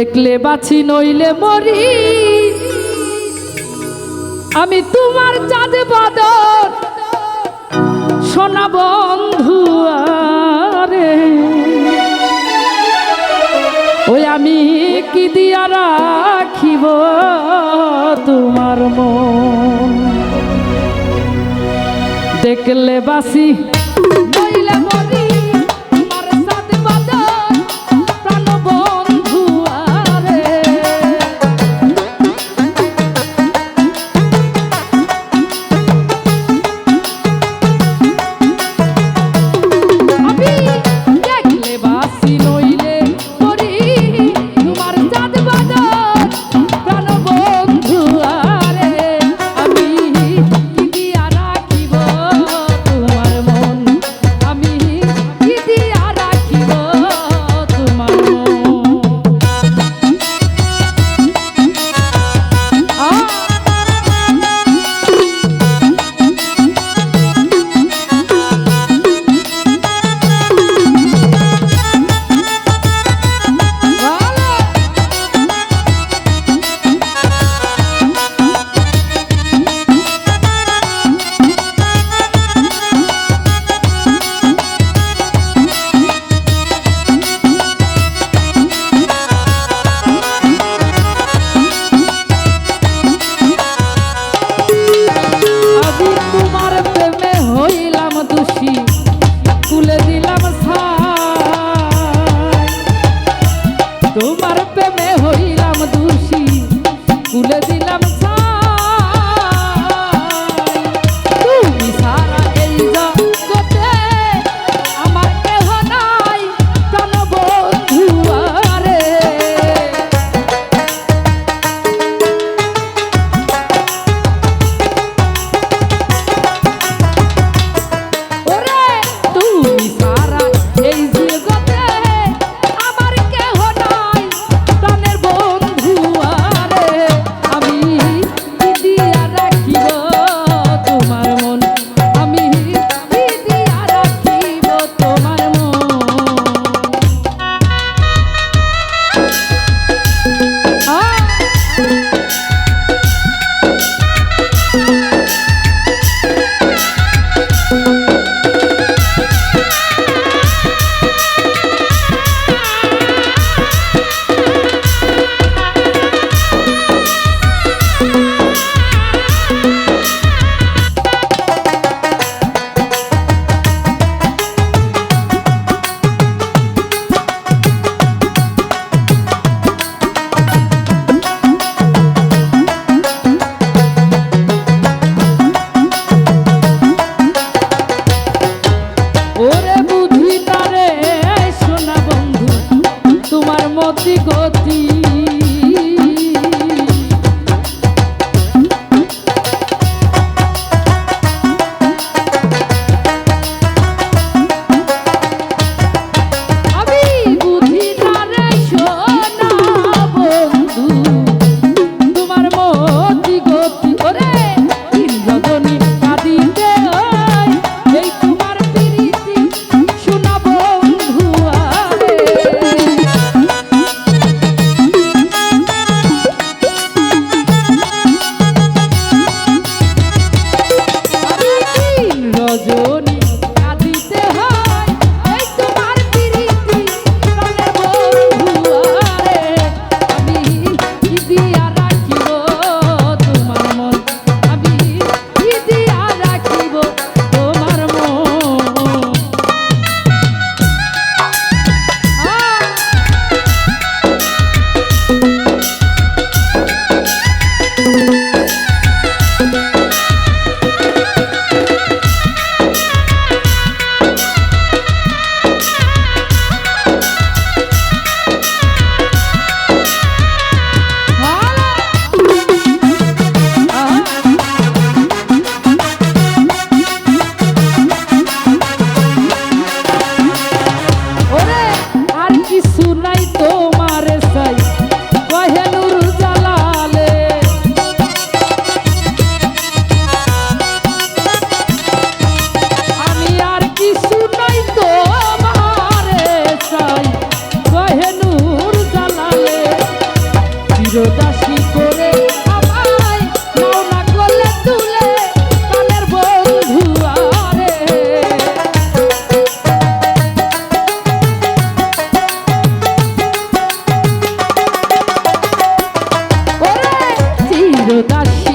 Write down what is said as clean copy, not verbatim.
দেখলে বাঁচি নইলে মরি, আমি তোমার চাঁদ বাদর সোনা বন্ধু আরে। ওই আমি কি দিয়া রাখিব তোমার মন, দেখলে বাঁচি নইলে মরি, তোমার প্রেমে হইলাম দোষী, তুলে দিলাম তুমি সারা এই জগতে আমার কেহ নাই প্রাণ বন্ধু আরে। ওরে তুমি সারা এই জগতে আমার কেহ নাই প্রাণের বন্ধু আরে। আমি কি দিয়া রাখিব তোমার মন, আমি কি দিয়া রাখিব তোমার মন। ওরে বুঝি না রে সোনা বন্ধু তোমার মতি গতি, আমি বুঝি না রে সোনা বন্ধু তোমার মতি গতি। ওরে ইন্দ্রজনী কাঁদিতে এই তোমার প্রীতি সোনা বন্ধু আরে। রজনী কাঁদিতে হয় এই তোমার প্রীতি প্রাণের বন্ধু আরে। আমি কি দিয়া রাখিব তোমার মন, আমি কি দিয়া রাখিব তোমার মন। ওরে আর কিছু নাই তোমার চাই কহে নূর জালালে, দাসী